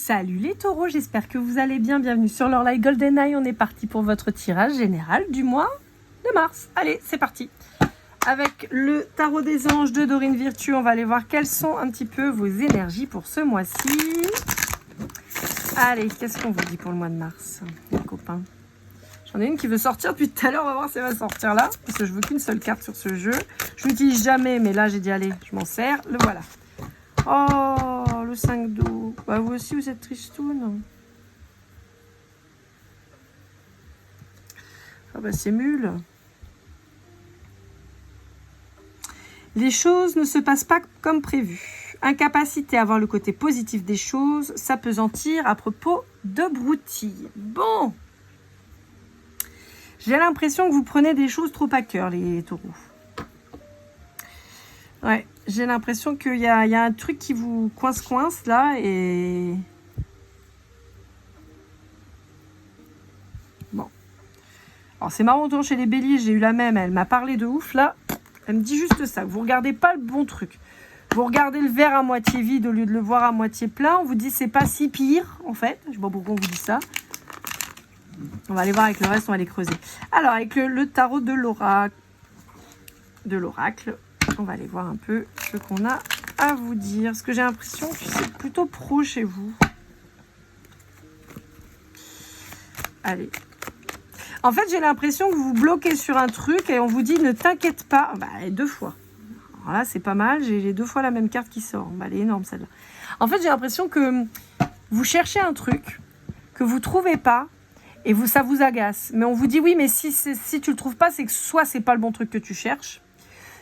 Salut les taureaux, j'espère que vous allez bien. Bienvenue sur leur live Golden Eye. On est parti pour votre tirage général du mois de mars. Allez, c'est parti. Avec le tarot des anges de Dorine Virtue, on va aller voir quelles sont un petit peu vos énergies pour ce mois-ci. Allez, qu'est-ce qu'on vous dit pour le mois de mars, les copains? J'en ai une qui veut sortir depuis tout à l'heure, on va voir si elle va sortir là. Parce que je veux qu'une seule carte sur ce jeu. Je l'utilise jamais, mais là j'ai dit allez, je m'en sers. Le voilà. Oh, le 5 d'eau. Bah, vous aussi, vous êtes tristoun. Ah bah, c'est mule. Les choses ne se passent pas comme prévu. Incapacité à voir le côté positif des choses, s'apesantir à propos de broutilles. Bon. J'ai l'impression que vous prenez des choses trop à cœur, les taureaux. Ouais, j'ai l'impression qu'il y a un truc qui vous coince là et... Bon. Alors c'est marrant, chez les béliers, j'ai eu la même. Elle m'a parlé de ouf là. Elle me dit juste ça. Vous regardez pas le bon truc. Vous regardez le verre à moitié vide au lieu de le voir à moitié plein. On vous dit c'est pas si pire en fait. Je sais pas pourquoi on vous dit ça. On va aller voir avec le reste, on va les creuser. Alors avec le tarot de l'oracle. On va aller voir un peu ce qu'on a à vous dire. Parce que j'ai l'impression que c'est plutôt pro chez vous. Allez. En fait, j'ai l'impression que vous vous bloquez sur un truc et on vous dit ne t'inquiète pas. Bah, 2 fois. Alors là, c'est pas mal. J'ai 2 fois la même carte qui sort. Bah, elle est énorme celle-là. En fait, j'ai l'impression que vous cherchez un truc que vous trouvez pas et ça vous agace. Mais on vous dit oui, mais si tu le trouves pas, c'est que soit c'est pas le bon truc que tu cherches,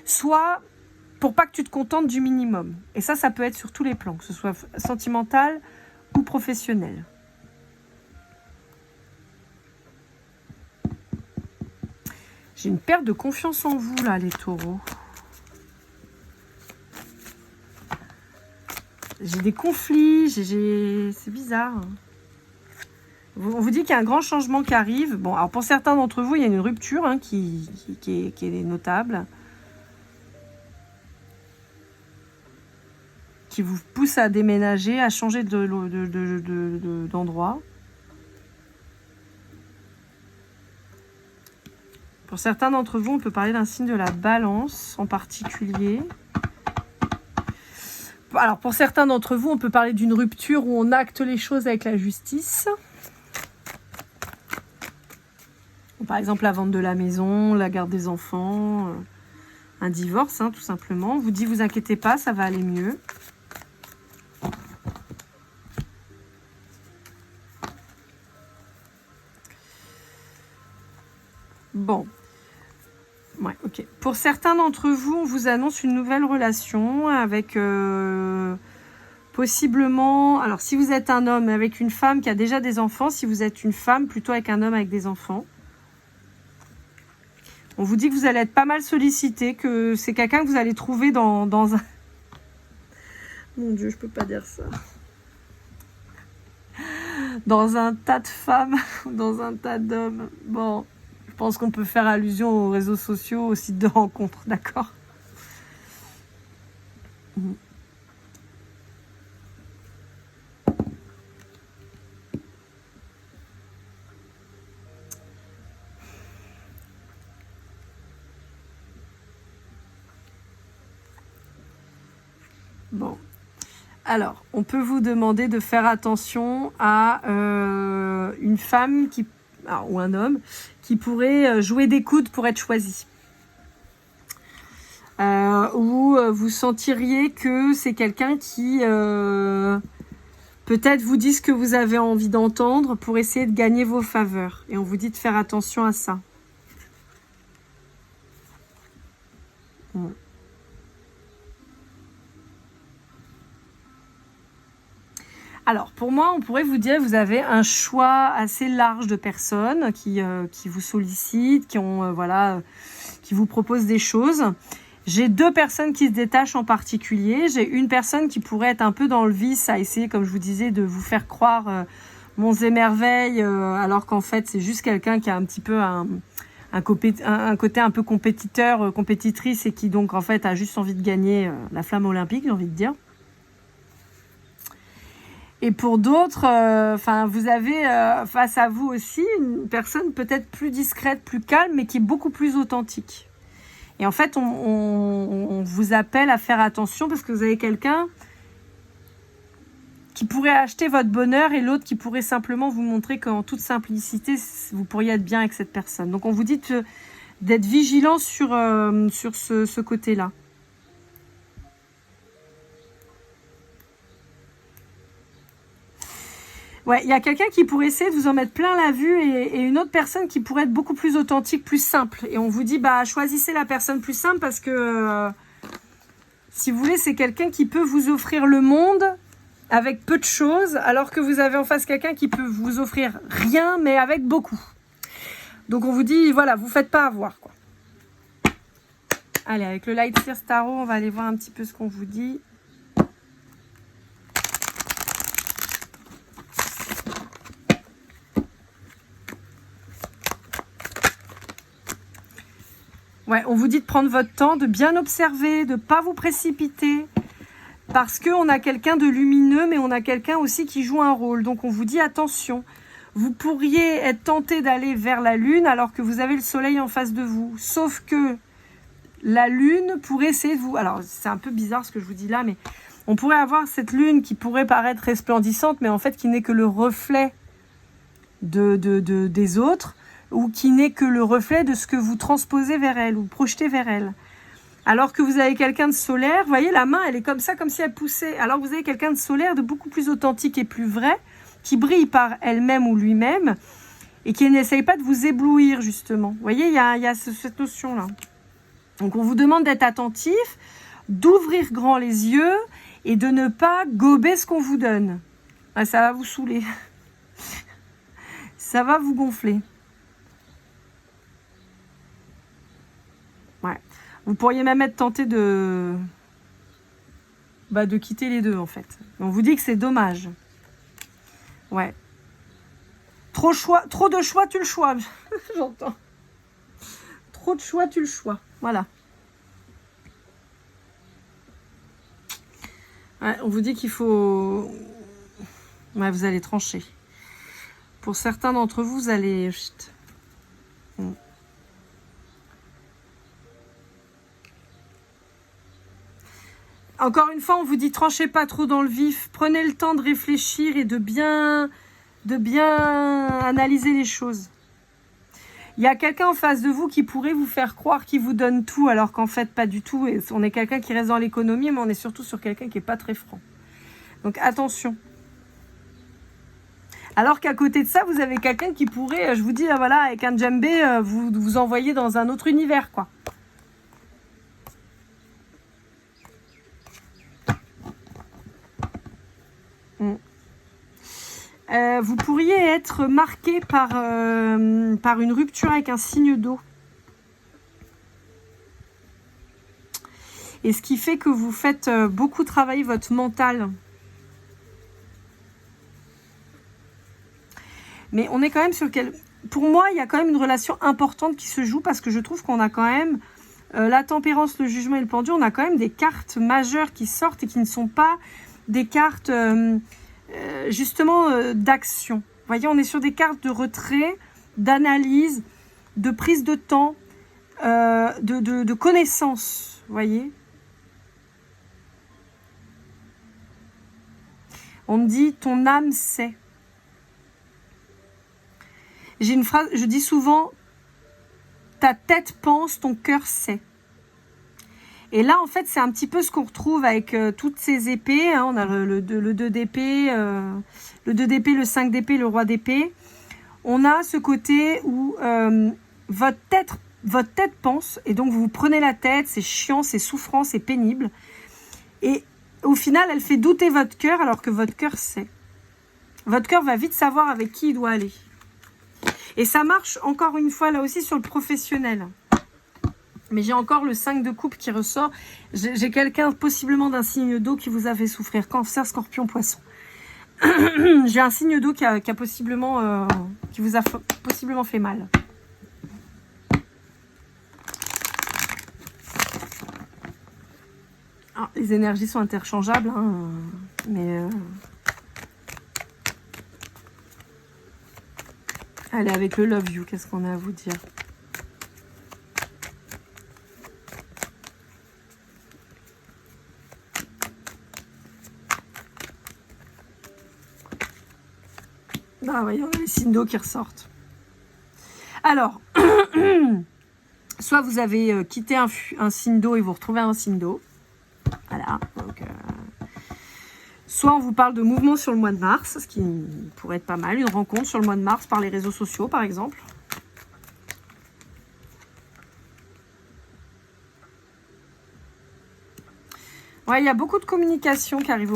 soit pour pas que tu te contentes du minimum. Et ça peut être sur tous les plans, que ce soit sentimental ou professionnel. J'ai une perte de confiance en vous, là, les taureaux. J'ai des conflits, c'est bizarre. On vous dit qu'il y a un grand changement qui arrive. Bon, alors pour certains d'entre vous, il y a une rupture qui est notable. Qui vous pousse à déménager, à changer d'endroit. Pour certains d'entre vous, on peut parler d'un signe de la balance en particulier. Alors, pour certains d'entre vous, on peut parler d'une rupture où on acte les choses avec la justice. Par exemple, la vente de la maison, la garde des enfants, un divorce, tout simplement. On vous dit, vous inquiétez pas, ça va aller mieux. Bon. Ouais, ok. Pour certains d'entre vous, on vous annonce une nouvelle relation avec possiblement... Alors, si vous êtes un homme avec une femme qui a déjà des enfants, si vous êtes une femme, plutôt avec un homme avec des enfants. On vous dit que vous allez être pas mal sollicité, que c'est quelqu'un que vous allez trouver dans un... Mon Dieu, je peux pas dire ça. Dans un tas de femmes, dans un tas d'hommes. Bon, je pense qu'on peut faire allusion aux réseaux sociaux, aux sites de rencontres, d'accord ? Bon, alors, on peut vous demander de faire attention à une femme ou un homme qui pourrait jouer des coudes pour être choisi. Ou vous sentiriez que c'est quelqu'un qui peut-être vous dit ce que vous avez envie d'entendre pour essayer de gagner vos faveurs. Et on vous dit de faire attention à ça. Alors, pour moi, on pourrait vous dire que vous avez un choix assez large de personnes qui vous sollicitent, qui vous proposent des choses. J'ai 2 personnes qui se détachent en particulier. J'ai une personne qui pourrait être un peu dans le vice à essayer, comme je vous disais, de vous faire croire monts et merveilles, alors qu'en fait, c'est juste quelqu'un qui a un petit peu un côté un peu compétiteur, compétitrice et qui donc en fait a juste envie de gagner la flamme olympique, j'ai envie de dire. Et pour d'autres, vous avez face à vous aussi une personne peut-être plus discrète, plus calme, mais qui est beaucoup plus authentique. Et en fait, on vous appelle à faire attention parce que vous avez quelqu'un qui pourrait acheter votre bonheur et l'autre qui pourrait simplement vous montrer qu'en toute simplicité, vous pourriez être bien avec cette personne. Donc, on vous dit d'être vigilant sur ce côté-là. Ouais, il y a quelqu'un qui pourrait essayer de vous en mettre plein la vue et une autre personne qui pourrait être beaucoup plus authentique, plus simple. Et on vous dit, choisissez la personne plus simple parce que, si vous voulez, c'est quelqu'un qui peut vous offrir le monde avec peu de choses, alors que vous avez en face quelqu'un qui peut vous offrir rien, mais avec beaucoup. Donc on vous dit, voilà, vous faites pas avoir, quoi. Allez, avec le Light Seers Tarot, on va aller voir un petit peu ce qu'on vous dit. Ouais, on vous dit de prendre votre temps, de bien observer, de ne pas vous précipiter. Parce qu'on a quelqu'un de lumineux, mais on a quelqu'un aussi qui joue un rôle. Donc on vous dit attention. Vous pourriez être tenté d'aller vers la lune alors que vous avez le soleil en face de vous. Sauf que la lune pourrait essayer de vous... Alors c'est un peu bizarre ce que je vous dis là, mais on pourrait avoir cette lune qui pourrait paraître resplendissante, mais en fait qui n'est que le reflet des autres, ou qui n'est que le reflet de ce que vous transposez vers elle, ou projetez vers elle. Alors que vous avez quelqu'un de solaire, vous voyez, la main, elle est comme ça, comme si elle poussait. Alors que vous avez quelqu'un de solaire, de beaucoup plus authentique et plus vrai, qui brille par elle-même ou lui-même, et qui n'essaye pas de vous éblouir, justement. Vous voyez, il y a cette notion-là. Donc, on vous demande d'être attentif, d'ouvrir grand les yeux, et de ne pas gober ce qu'on vous donne. Ah, ça va vous saouler. Ça va vous gonfler. Ouais. Vous pourriez même être tenté de quitter les deux, en fait. On vous dit que c'est dommage. Ouais. Trop de choix, tu le choix. J'entends. Trop de choix, tu le choix. Voilà. Ouais, on vous dit qu'il faut... Ouais, vous allez trancher. Pour certains d'entre vous, vous allez... Encore une fois, on vous dit tranchez pas trop dans le vif. Prenez le temps de réfléchir et de bien analyser les choses. Il y a quelqu'un en face de vous qui pourrait vous faire croire qu'il vous donne tout, alors qu'en fait, pas du tout. Et on est quelqu'un qui reste dans l'économie, mais on est surtout sur quelqu'un qui n'est pas très franc. Donc, attention. Alors qu'à côté de ça, vous avez quelqu'un qui pourrait, je vous dis, voilà, avec un djembé, vous envoyer dans un autre univers, quoi. Vous pourriez être marqué par une rupture avec un signe d'eau. Et ce qui fait que vous faites beaucoup travailler votre mental. Mais on est quand même sur quel... Pour moi, il y a quand même une relation importante qui se joue parce que je trouve qu'on a quand même la tempérance, le jugement et le pendu. On a quand même des cartes majeures qui sortent et qui ne sont pas des cartes... justement d'action. Vous voyez, on est sur des cartes de retrait, d'analyse, de prise de temps, de connaissance. Vous voyez, on me dit ton âme sait. J'ai une phrase, je dis souvent ta tête pense, ton cœur sait. Et là, en fait, c'est un petit peu ce qu'on retrouve avec toutes ces épées. Hein. On a le 2 d'épée, le 2 d'épée, le 5 d'épée, le roi d'épée. On a ce côté où votre tête pense, et donc vous prenez la tête, c'est chiant, c'est souffrant, c'est pénible. Et au final, elle fait douter votre cœur, alors que votre cœur sait. Votre cœur va vite savoir avec qui il doit aller. Et ça marche, encore une fois, là aussi, sur le professionnel. Mais j'ai encore le 5 de coupe qui ressort. J'ai quelqu'un possiblement d'un signe d'eau qui vous a fait souffrir. Cancer, scorpion, poisson. J'ai un signe d'eau qui vous a possiblement fait mal. Ah, les énergies sont interchangeables. Hein, mais Allez, avec le love you, qu'est-ce qu'on a à vous dire? Ah oui, on a les signes d'eau qui ressortent. Alors, soit vous avez quitté un signe d'eau et vous retrouvez un signe d'eau. Voilà. Donc, soit on vous parle de mouvement sur le mois de mars, ce qui pourrait être pas mal. Une rencontre sur le mois de mars par les réseaux sociaux, par exemple. Ouais, il y a beaucoup de communication qui arrive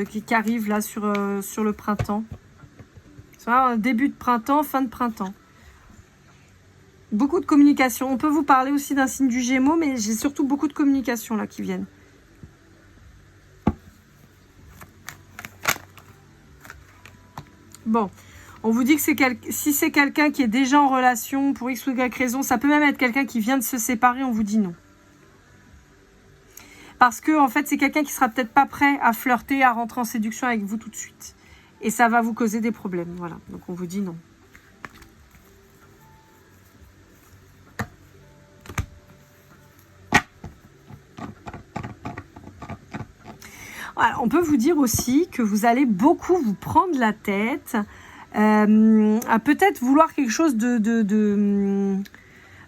qui arrive là sur le printemps. Soit début de printemps, fin de printemps. Beaucoup de communication. On peut vous parler aussi d'un signe du Gémeaux, mais j'ai surtout beaucoup de communication là qui viennent. Bon, on vous dit que si c'est quelqu'un qui est déjà en relation, pour X ou Y raison, ça peut même être quelqu'un qui vient de se séparer, on vous dit non. Parce que, en fait, c'est quelqu'un qui sera peut-être pas prêt à flirter, à rentrer en séduction avec vous tout de suite. Et ça va vous causer des problèmes, voilà. Donc, on vous dit non. Alors, on peut vous dire aussi que vous allez beaucoup vous prendre la tête à peut-être vouloir quelque chose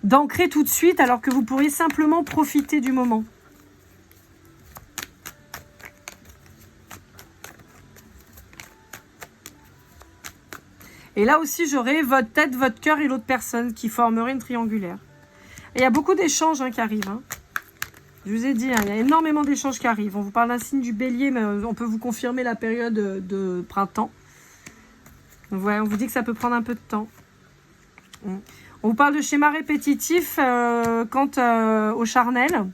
d'ancré tout de suite, alors que vous pourriez simplement profiter du moment. Et là aussi, j'aurai votre tête, votre cœur et l'autre personne qui formerait une triangulaire. Et il y a beaucoup d'échanges qui arrivent. Hein. Je vous ai dit, il y a énormément d'échanges qui arrivent. On vous parle d'un signe du bélier, mais on peut vous confirmer la période de printemps. Donc, voilà, on vous dit que ça peut prendre un peu de temps. On vous parle de schéma répétitif quant au charnel.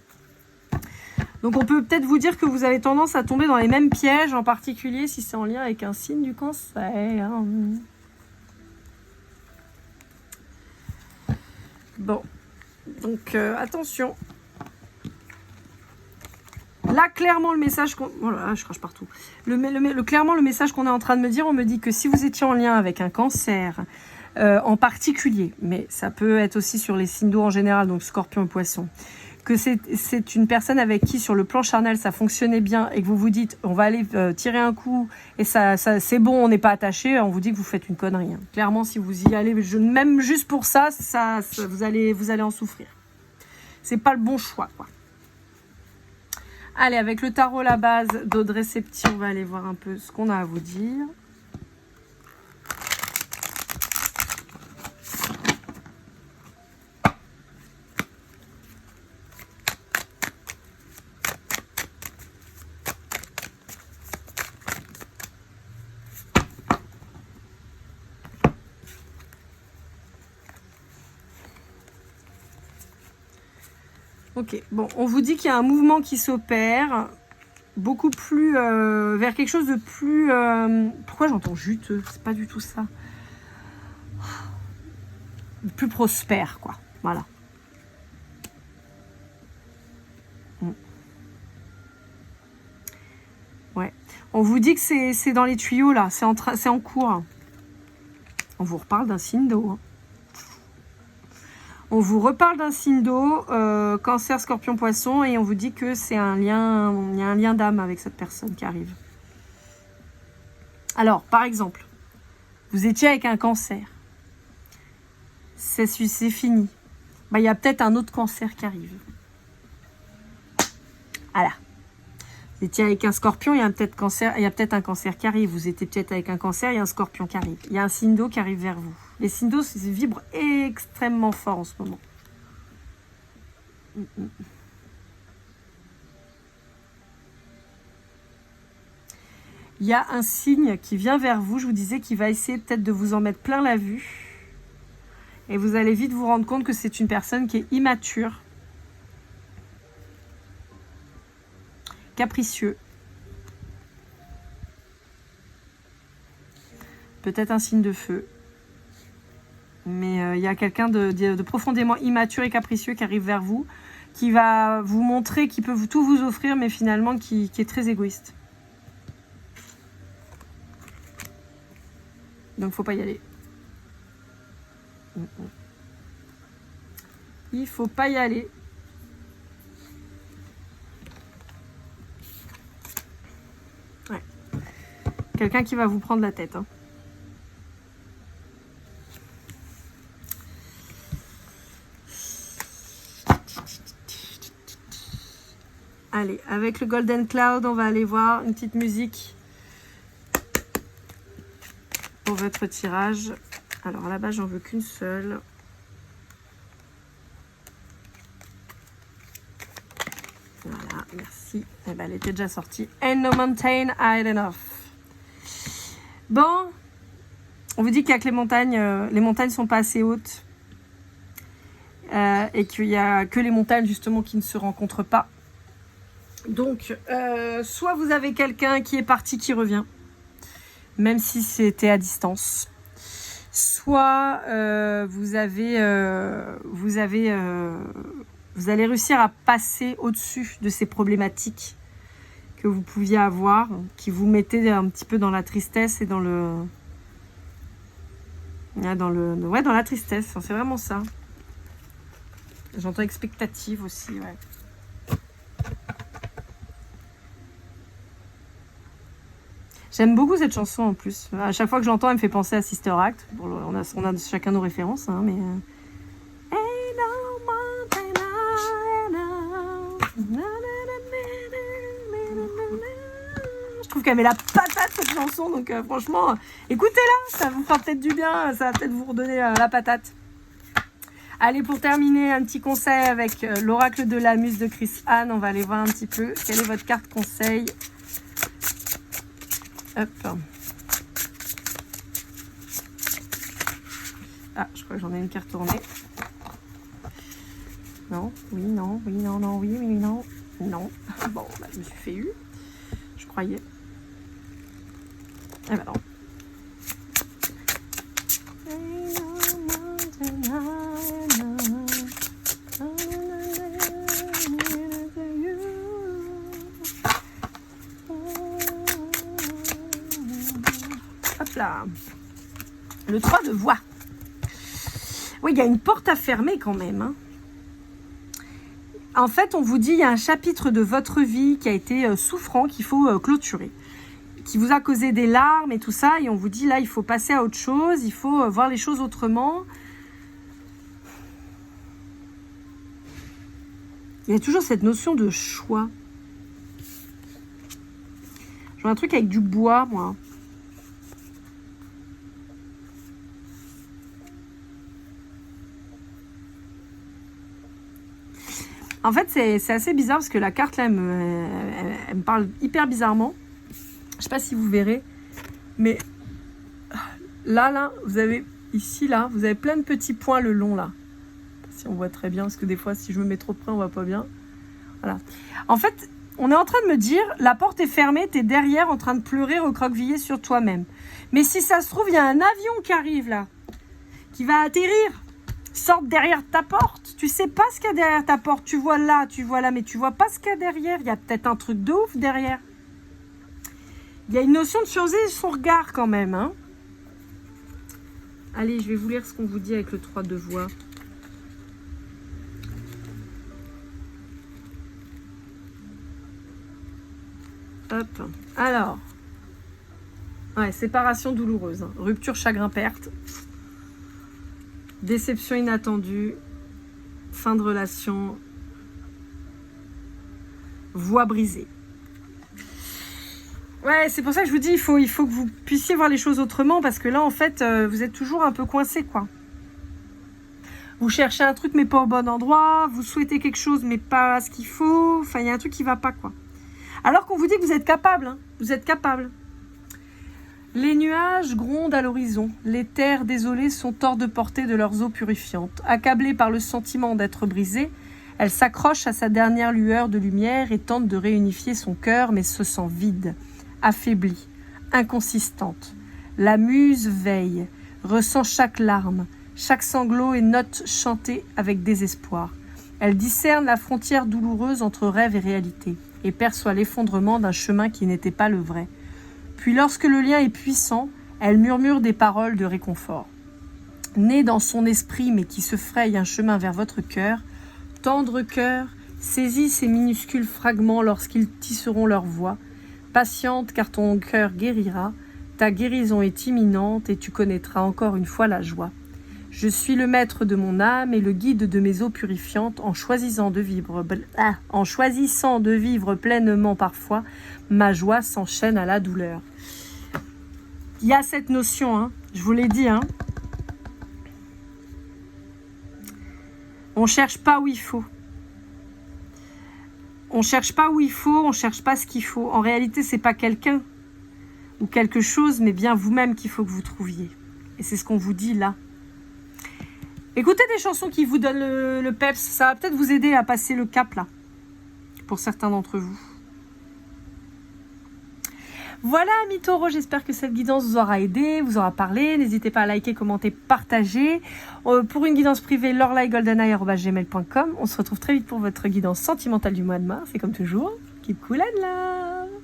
Donc on peut peut-être vous dire que vous avez tendance à tomber dans les mêmes pièges, en particulier si c'est en lien avec un signe du cancer. Bon, donc attention. Là, clairement, le message qu'on... Oh là là, je crache partout. Clairement, le message qu'on est en train de me dire, on me dit que si vous étiez en lien avec un cancer en particulier, mais ça peut être aussi sur les signes d'eau en général, donc scorpion et poisson, que c'est une personne avec qui, sur le plan charnel, ça fonctionnait bien et que vous vous dites, on va aller tirer un coup et ça c'est bon, on n'est pas attaché, on vous dit que vous faites une connerie. Hein. Clairement, si vous y allez, même juste pour ça, vous allez en souffrir. C'est pas le bon choix, quoi. Allez, avec le tarot La Base d'Audrey Septy, on va aller voir un peu ce qu'on a à vous dire. Ok, bon, on vous dit qu'il y a un mouvement qui s'opère, beaucoup plus vers quelque chose de plus... pourquoi j'entends juteux? C'est pas du tout ça. Plus prospère, quoi. Voilà. Ouais. On vous dit que c'est dans les tuyaux, là. C'est en cours. On vous reparle d'un signe d'eau. Hein. On vous reparle d'un signe d'eau, cancer, scorpion, poisson, et on vous dit que c'est un lien, il y a un lien d'âme avec cette personne qui arrive. Alors, par exemple, vous étiez avec un cancer. C'est fini. Bah, il y a peut-être un autre cancer qui arrive. Voilà. Vous étiez avec un scorpion, il y a peut-être un cancer qui arrive. Vous étiez peut-être avec un cancer, il y a un scorpion qui arrive. Il y a un signe d'eau qui arrive vers vous. Les signes d'eau vibrent extrêmement fort en ce moment. Il y a un signe qui vient vers vous, je vous disais, qui va essayer peut-être de vous en mettre plein la vue. Et vous allez vite vous rendre compte que c'est une personne qui est immature, capricieux. Peut-être un signe de feu. Mais il y a quelqu'un de profondément immature et capricieux qui arrive vers vous, qui va vous montrer qu'il peut tout vous offrir, mais finalement qui est très égoïste. Donc, faut pas y aller. Il faut pas y aller. Ouais. Quelqu'un qui va vous prendre la tête. Hein. Allez, avec le Golden Cloud, on va aller voir une petite musique pour votre tirage. Alors là-bas, j'en veux qu'une seule. Voilà, merci. Eh ben, elle était déjà sortie. And no mountain high enough. Bon, on vous dit qu'il y a que les montagnes sont pas assez hautes. Et qu'il y a que les montagnes justement qui ne se rencontrent pas. Donc, soit vous avez quelqu'un qui est parti, qui revient, même si c'était à distance. Soit vous allez réussir à passer au-dessus de ces problématiques que vous pouviez avoir, qui vous mettaient un petit peu dans la tristesse et dans la tristesse. C'est vraiment ça. J'entends expectative aussi, ouais. J'aime beaucoup cette chanson en plus. À chaque fois que je l'entends, elle me fait penser à Sister Act. Bon, on a chacun nos références, hein, mais... Je trouve qu'elle met la patate cette chanson, donc franchement, écoutez-la, ça vous fera peut-être du bien, ça va peut-être vous redonner la patate. Allez, pour terminer, un petit conseil avec l'oracle de la muse de Chris Anne. On va aller voir un petit peu quelle est votre carte conseil. Hop. Ah, je crois que j'en ai une carte tournée. Non, oui, non, oui, non, non, oui, oui, non, non. Bon, bah, je me suis fait eu. Je croyais. Eh ben non. Hop là. Le 3 de voix. Oui, il y a une porte à fermer quand même. Hein. En fait, on vous dit il y a un chapitre de votre vie qui a été souffrant, qu'il faut clôturer, qui vous a causé des larmes et tout ça, et on vous dit là, il faut passer à autre chose, il faut voir les choses autrement. Il y a toujours cette notion de choix. Je vois un truc avec du bois, moi. En fait, c'est assez bizarre parce que la carte, là, elle me parle hyper bizarrement. Je sais pas si vous verrez. Mais là, vous avez ici, là, vous avez plein de petits points le long, là. Si on voit très bien, parce que des fois, si je me mets trop de près, on voit pas bien. Voilà. En fait, on est en train de me dire, la porte est fermée, t'es derrière en train de pleurer, recroquevillé sur toi-même. Mais si ça se trouve, il y a un avion qui arrive, là, qui va atterrir. Sorte derrière ta porte. Tu sais pas ce qu'il y a derrière ta porte. Tu vois là, mais tu vois pas ce qu'il y a derrière. Il y a peut-être un truc de ouf derrière. Il y a une notion de changer son regard quand même. Hein. Allez, je vais vous lire ce qu'on vous dit avec le 3 de voix. Hop. Alors. Ouais, séparation douloureuse. Hein. Rupture, chagrin, perte. Déception inattendue, fin de relation, voix brisée. Ouais, c'est pour ça que je vous dis, il faut que vous puissiez voir les choses autrement, parce que là, en fait, vous êtes toujours un peu coincé, quoi. Vous cherchez un truc, mais pas au bon endroit, vous souhaitez quelque chose, mais pas ce qu'il faut, enfin, il y a un truc qui va pas, quoi. Alors qu'on vous dit que vous êtes capable, hein, vous êtes capable. Les nuages grondent à l'horizon, les terres désolées sont hors de portée de leurs eaux purifiantes. Accablée par le sentiment d'être brisée, elle s'accroche à sa dernière lueur de lumière et tente de réunifier son cœur, mais se sent vide, affaiblie, inconsistante. La muse veille, ressent chaque larme, chaque sanglot et note chantée avec désespoir. Elle discerne la frontière douloureuse entre rêve et réalité, et perçoit l'effondrement d'un chemin qui n'était pas le vrai. Puis lorsque le lien est puissant, elle murmure des paroles de réconfort. né dans son esprit mais qui se fraye un chemin vers votre cœur, tendre cœur, saisis ces minuscules fragments lorsqu'ils tisseront leur voix. Patiente car ton cœur guérira, ta guérison est imminente et tu connaîtras encore une fois la joie. Je suis le maître de mon âme et le guide de mes eaux purifiantes en choisissant de vivre pleinement parfois, ma joie s'enchaîne à la douleur. Il y a cette notion, hein, je vous l'ai dit, hein. On ne cherche pas où il faut. On cherche pas où il faut, on cherche pas ce qu'il faut. En réalité, c'est pas quelqu'un ou quelque chose, mais bien vous-même qu'il faut que vous trouviez. Et c'est ce qu'on vous dit là. Écoutez des chansons qui vous donnent le peps, ça va peut-être vous aider à passer le cap là, pour certains d'entre vous. Voilà, amis taureaux, j'espère que cette guidance vous aura aidé, vous aura parlé. N'hésitez pas à liker, commenter, partager. Pour une guidance privée, lorelaigoldeneye@gmail.com. On se retrouve très vite pour votre guidance sentimentale du mois de mars. Et comme toujours, keep cool and love.